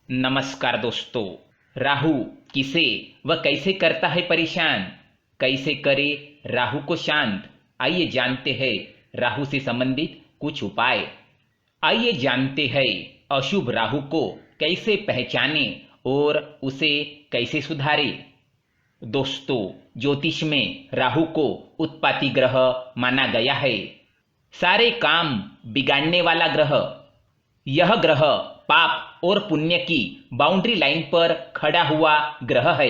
नमस्कार दोस्तों। राहु किसे व कैसे करता है परेशान, कैसे करे राहु को शांत। आइए जानते हैं राहु से संबंधित कुछ उपाय। आइए जानते हैं अशुभ राहु को कैसे पहचाने और उसे कैसे सुधारे। दोस्तों, ज्योतिष में राहु को उत्पाती ग्रह माना गया है, सारे काम बिगाड़ने वाला ग्रह। यह ग्रह पाप और पुण्य की बाउंड्री लाइन पर खड़ा हुआ ग्रह है।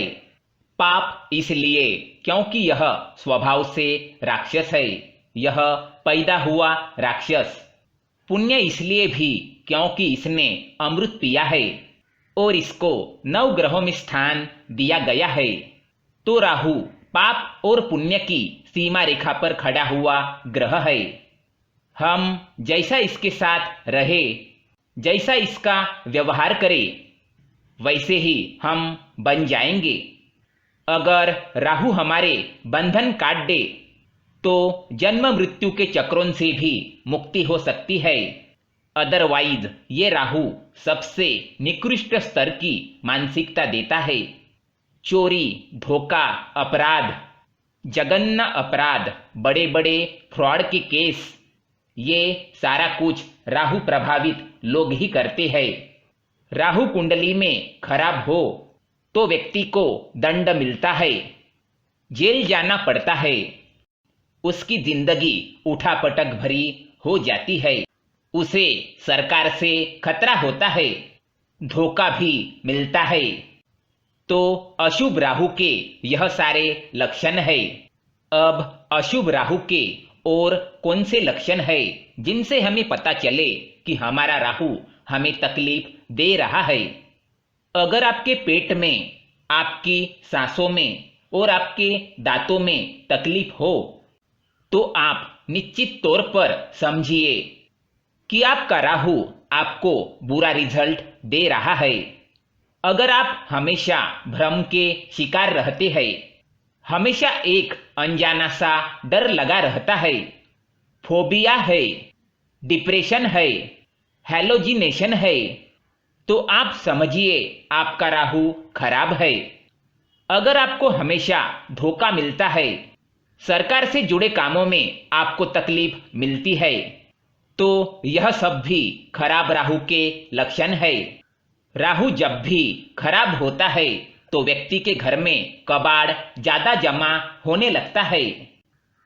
पाप इसलिए क्योंकि यह स्वभाव से राक्षस है, यह पैदा हुआ राक्षस। पुण्य इसलिए भी क्योंकि इसने अमृत पिया है और इसको 9 ग्रहों में स्थान दिया गया है। तो राहु पाप और पुण्य की सीमा रेखा पर खड़ा हुआ ग्रह है। हम जैसा इसके साथ रहे, जैसा इसका व्यवहार करें, वैसे ही हम बन जाएंगे। अगर राहु हमारे बंधन काट दे तो जन्म मृत्यु के चक्रों से भी मुक्ति हो सकती है। अदरवाइज ये राहु सबसे निकृष्ट स्तर की मानसिकता देता है। चोरी, धोखा, अपराध, जघन्य अपराध, बड़े बड़े फ्रॉड के केस, ये सारा कुछ राहु प्रभावित लोग ही करते हैं। राहु कुंडली में खराब हो तो व्यक्ति को दंड मिलता है, जेल जाना पड़ता है, उसकी जिंदगी उठापटक भरी हो जाती है, उसे सरकार से खतरा होता है, धोखा भी मिलता है। तो अशुभ राहु के यह सारे लक्षण है। अब अशुभ राहु के और कौन से लक्षण है जिनसे हमें पता चले कि हमारा राहु हमें तकलीफ दे रहा है। अगर आपके पेट में, आपकी सांसों में और आपके दांतों में तकलीफ हो तो आप निश्चित तौर पर समझिए कि आपका राहु आपको बुरा रिजल्ट दे रहा है। अगर आप हमेशा भ्रम के शिकार रहते हैं, हमेशा एक अनजाना सा डर लगा रहता है, फोबिया है, डिप्रेशन है, हैलोजिनेशन है, तो आप समझिए आपका राहु खराब है। अगर आपको हमेशा धोखा मिलता है, सरकार से जुड़े कामों में आपको तकलीफ मिलती है, तो यह सब भी खराब राहु के लक्षण है। राहु जब भी खराब होता है तो व्यक्ति के घर में कबाड़ ज्यादा जमा होने लगता है।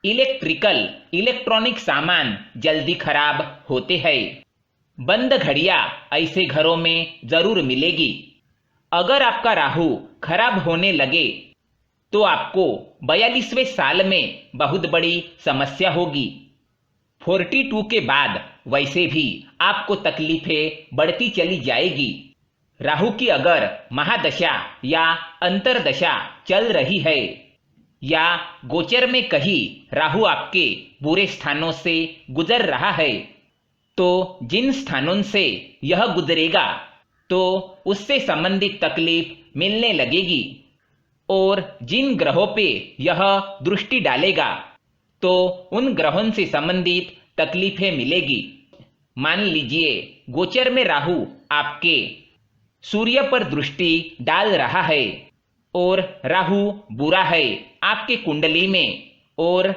इलेक्ट्रॉनिक सामान जल्दी खराब होते हैं। बंद घड़ियां ऐसे घरों में जरूर मिलेगी। अगर आपका राहु खराब होने लगे तो आपको 42वें साल में बहुत बड़ी समस्या होगी। 42 के बाद वैसे भी आपको तकलीफें बढ़ती चली जाएगी। राहु की अगर महादशा या अंतरदशा चल रही है या गोचर में कहीं राहु आपके बुरे स्थानों से गुजर रहा है, तो जिन स्थानों से यह गुजरेगा तो उससे संबंधित तकलीफ मिलने लगेगी, और जिन ग्रहों पे यह दृष्टि डालेगा तो उन ग्रहों से संबंधित तकलीफें मिलेगी। मान लीजिए गोचर में राहु आपके सूर्य पर दृष्टि डाल रहा है और राहु बुरा है आपके कुंडली में और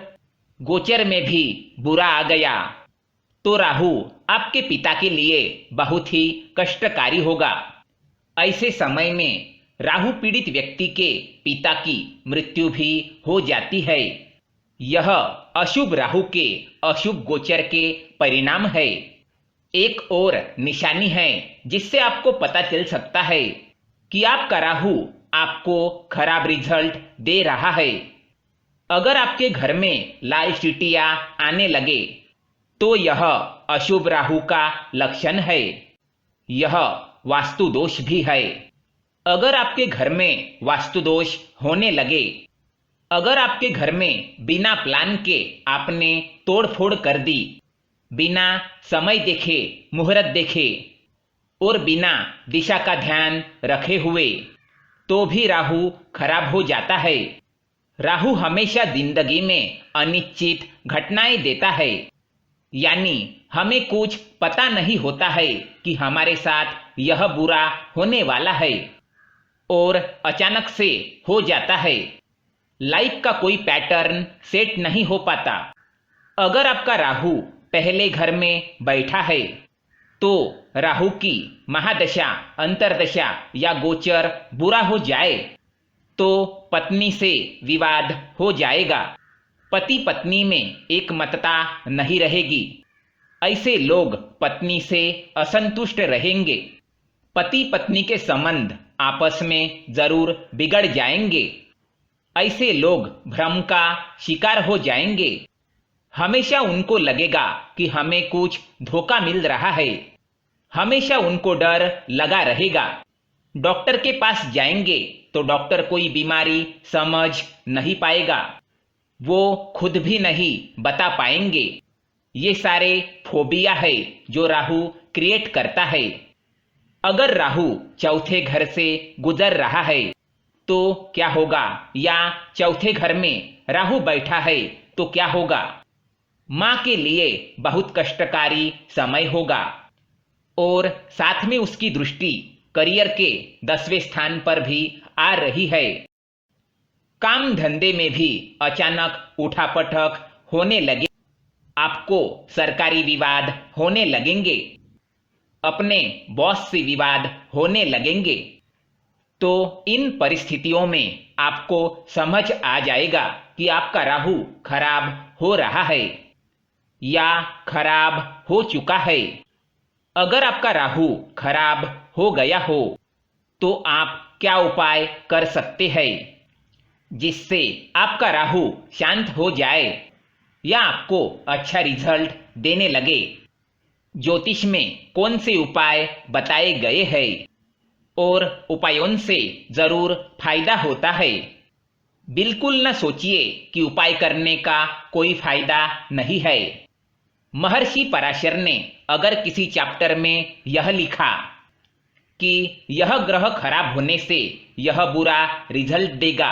गोचर में भी बुरा आ गया, तो राहु आपके पिता के लिए बहुत ही कष्टकारी होगा। ऐसे समय में राहु पीड़ित व्यक्ति के पिता की मृत्यु भी हो जाती है। यह अशुभ राहु के अशुभ गोचर के परिणाम है। एक और निशानी है जिससे आपको पता चल सकता है कि आपका राहु आपको खराब रिजल्ट दे रहा है। अगर आपके घर में लाल चींटियां आने लगे तो यह अशुभ राहु का लक्षण है। यह वास्तु दोष भी है। अगर आपके घर में वास्तु दोष होने लगे, अगर आपके घर में बिना प्लान के आपने तोड़फोड़ कर दी, बिना समय देखे मुहूर्त देखे और बिना दिशा का ध्यान रखे हुए, तो भी राहु खराब हो जाता है। राहु हमेशा जिंदगी में अनिश्चित घटनाएं देता है। यानी हमें कुछ पता नहीं होता है कि हमारे साथ यह बुरा होने वाला है और अचानक से हो जाता है। लाइफ का कोई पैटर्न सेट नहीं हो पाता। अगर आपका राहु पहले घर में बैठा है तो राहु की महादशा, अंतर्दशा या गोचर बुरा हो जाए तो पत्नी से विवाद हो जाएगा। पति पत्नी में एक मतता नहीं रहेगी। ऐसे लोग पत्नी से असंतुष्ट रहेंगे। पति पत्नी के संबंध आपस में जरूर बिगड़ जाएंगे। ऐसे लोग भ्रम का शिकार हो जाएंगे। हमेशा उनको लगेगा कि हमें कुछ धोखा मिल रहा है। हमेशा उनको डर लगा रहेगा। डॉक्टर के पास जाएंगे तो डॉक्टर कोई बीमारी समझ नहीं पाएगा। वो खुद भी नहीं बता पाएंगे। ये सारे फोबिया है जो राहु क्रिएट करता है। अगर राहु चौथे घर से गुजर रहा है तो क्या होगा, या चौथे घर में राहु बैठा है तो क्या होगा? मां के लिए बहुत कष्टकारी समय होगा और साथ में उसकी दृष्टि करियर के 10वें स्थान पर भी आ रही है। काम धंधे में भी अचानक उठापटक होने लगे। आपको सरकारी विवाद होने लगेंगे। अपने बॉस से विवाद होने लगेंगे। तो इन परिस्थितियों में आपको समझ आ जाएगा कि आपका राहु खराब हो रहा है या खराब हो चुका है। अगर आपका राहु खराब हो गया हो तो आप क्या उपाय कर सकते हैं जिससे आपका राहु शांत हो जाए या आपको अच्छा रिजल्ट देने लगे? ज्योतिष में कौन से उपाय बताए गए हैं और उपायों से जरूर फायदा होता है। बिल्कुल न सोचिए कि उपाय करने का कोई फायदा नहीं है। महर्षि पराशर ने अगर किसी चैप्टर में यह लिखा कि यह ग्रह खराब होने से यह बुरा रिजल्ट देगा,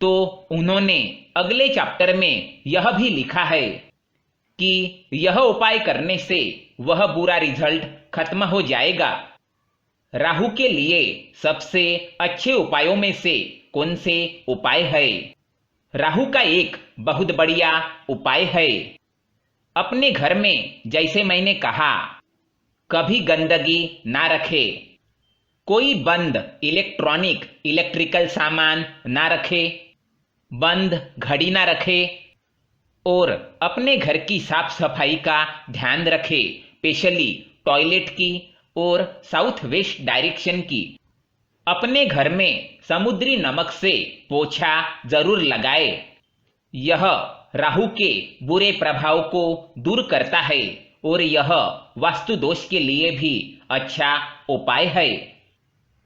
तो उन्होंने अगले चैप्टर में यह भी लिखा है कि यह उपाय करने से वह बुरा रिजल्ट खत्म हो जाएगा। राहु के लिए सबसे अच्छे उपायों में से कौन से उपाय है? राहु का एक बहुत बढ़िया उपाय है। अपने घर में, जैसे मैंने कहा, कभी गंदगी ना रखे। कोई बंद इलेक्ट्रिकल सामान ना रखे, बंद घड़ी ना रखे और अपने घर की साफ सफाई का ध्यान रखे, स्पेशली टॉयलेट की और साउथ वेस्ट डायरेक्शन की। अपने घर में समुद्री नमक से पोछा जरूर लगाए। यह राहु के बुरे प्रभाव को दूर करता है और यह वास्तु दोष के लिए भी अच्छा उपाय है।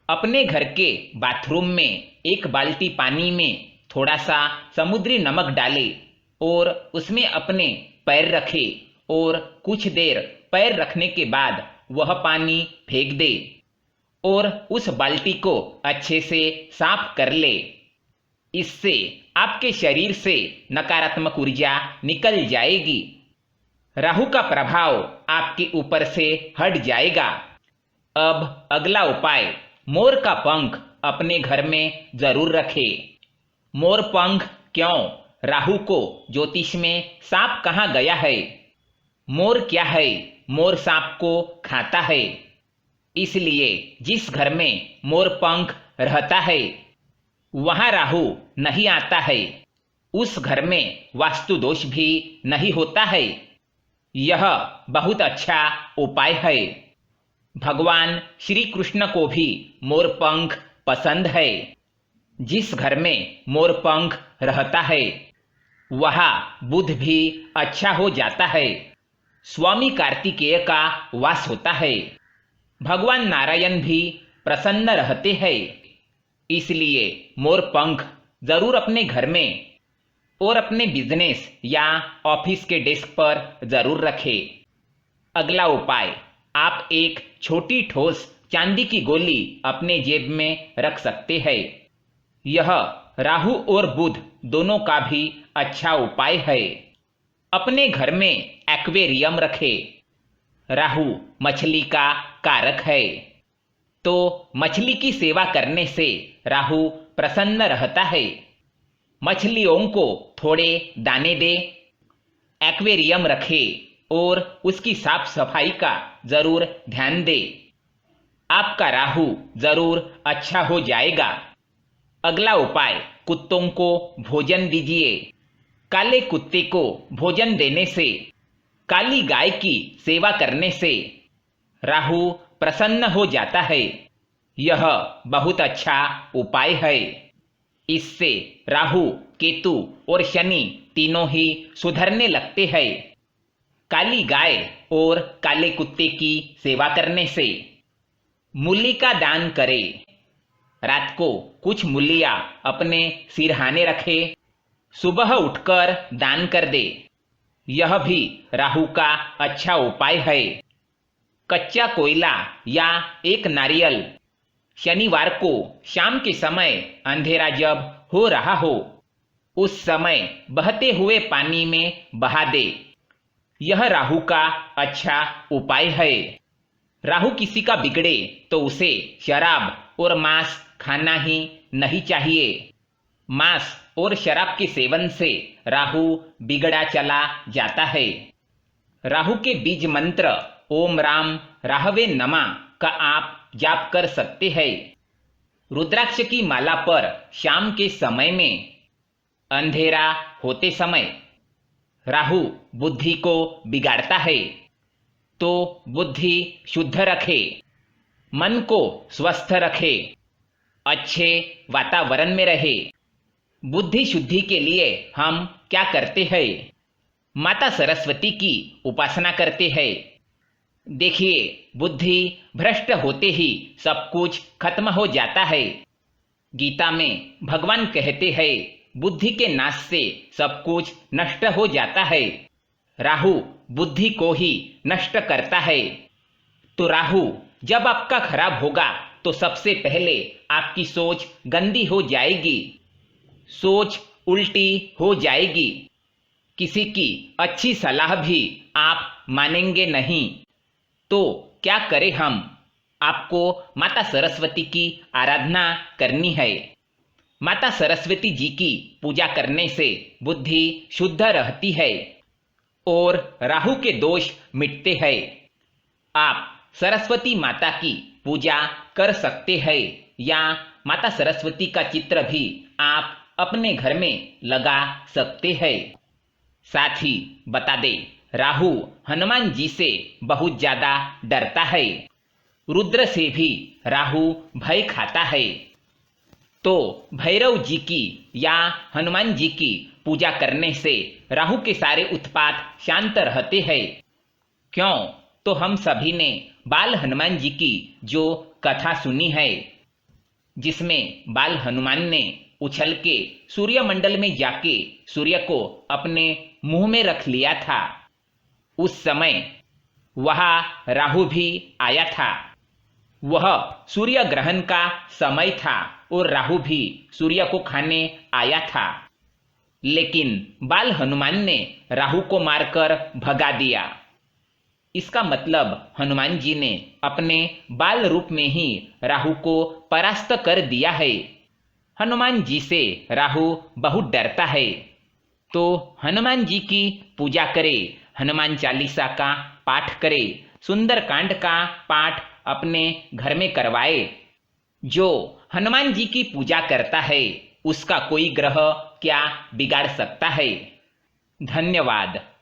अपने घर के बाथरूम में एक बाल्टी पानी में थोड़ा सा समुद्री नमक डाले और उसमें अपने पैर रखे और कुछ देर पैर रखने के बाद वह पानी फेंक दे और उस बाल्टी को अच्छे से साफ कर ले। इससे आपके शरीर से नकारात्मक ऊर्जा निकल जाएगी। राहु का प्रभाव आपके ऊपर से हट जाएगा। अब अगला उपाय, मोर का पंख अपने घर में जरूर रखे। मोर पंख क्यों? राहु को ज्योतिष में सांप कहा गया है। मोर क्या है? मोर सांप को खाता है। इसलिए जिस घर में मोर पंख रहता है वहां राहु नहीं आता है। उस घर में वास्तु दोष भी नहीं होता है। यह बहुत अच्छा उपाय है। भगवान श्री कृष्ण को भी मोर पंख पसंद है। जिस घर में मोर पंख रहता है वहां बुध भी अच्छा हो जाता है। स्वामी कार्तिकेय का वास होता है। भगवान नारायण भी प्रसन्न रहते हैं। इसलिए मोर पंख जरूर अपने घर में और अपने बिजनेस या ऑफिस के डेस्क पर जरूर रखें। अगला उपाय, आप एक छोटी ठोस चांदी की गोली अपने जेब में रख सकते हैं। यह राहु और बुध दोनों का भी अच्छा उपाय है। अपने घर में एक्वेरियम रखे। राहु मछली का कारक है, तो मछली की सेवा करने से राहु प्रसन्न रहता है। मछलियों को थोड़े दाने दे, एक्वेरियम रखे और उसकी साफ सफाई का जरूर ध्यान दे। आपका राहु जरूर अच्छा हो जाएगा। अगला उपाय, कुत्तों को भोजन दीजिए। काले कुत्ते को भोजन देने से, काली गाय की सेवा करने से राहु प्रसन्न हो जाता है। यह बहुत अच्छा उपाय है। इससे राहु, केतु और शनि तीनों ही सुधरने लगते हैं। काली गाय और काले कुत्ते की सेवा करने से मूली का दान करें। रात को कुछ मूलियां अपने सिरहाने रखे, सुबह उठकर दान कर दे। यह भी राहु का अच्छा उपाय है। कच्चा कोयला या एक नारियल शनिवार को शाम के समय अंधेरा जब हो रहा हो, उस समय बहते हुए पानी में बहा दे। यह राहु का अच्छा उपाय है। राहु किसी का बिगड़े तो उसे शराब और मांस खाना ही नहीं चाहिए। मांस और शराब के सेवन से राहु बिगड़ा चला जाता है। राहु के बीज मंत्र ओम राम राहवे नमः का आप जाप कर सकते हैं। रुद्राक्ष की माला पर शाम के समय में, अंधेरा होते समय, राहु बुद्धि को बिगाड़ता है, तो बुद्धि शुद्ध रखे, मन को स्वस्थ रखे, अच्छे वातावरण में रहे। बुद्धि शुद्धि के लिए हम क्या करते हैं? माता सरस्वती की उपासना करते हैं। देखिए, बुद्धि भ्रष्ट होते ही सब कुछ खत्म हो जाता है। गीता में भगवान कहते हैं, बुद्धि के नाश से सब कुछ नष्ट हो जाता है। राहु बुद्धि को ही नष्ट करता है। तो राहु जब आपका खराब होगा तो सबसे पहले आपकी सोच गंदी हो जाएगी, सोच उल्टी हो जाएगी। किसी की अच्छी सलाह भी आप मानेंगे नहीं। तो क्या करें हम? आपको माता सरस्वती की आराधना करनी है। माता सरस्वती जी की पूजा करने से बुद्धि शुद्ध रहती है और राहु के दोष मिटते हैं। आप सरस्वती माता की पूजा कर सकते हैं या माता सरस्वती का चित्र भी आप अपने घर में लगा सकते हैं। साथ ही बता दें, राहु हनुमान जी से बहुत ज्यादा डरता है। रुद्र से भी राहु भय खाता है। तो भैरव जी की या हनुमान जी की पूजा करने से राहु के सारे उत्पात शांत रहते हैं। क्यों? तो हम सभी ने बाल हनुमान जी की जो कथा सुनी है, जिसमें बाल हनुमान ने उछल के सूर्यमंडल में जाके सूर्य को अपने मुंह में रख लिया था। उस समय वहां राहु भी आया था। वह सूर्य ग्रहण का समय था और राहु भी सूर्य को खाने आया था। लेकिन बाल हनुमान ने राहु को मारकर भगा दिया। इसका मतलब हनुमान जी ने अपने बाल रूप में ही राहु को परास्त कर दिया है। हनुमान जी से राहु बहुत डरता है। तो हनुमान जी की पूजा करें, हनुमान चालीसा का पाठ करें, सुंदरकांड का पाठ अपने घर में करवाए। जो हनुमान जी की पूजा करता है उसका कोई ग्रह क्या बिगाड़ सकता है? धन्यवाद।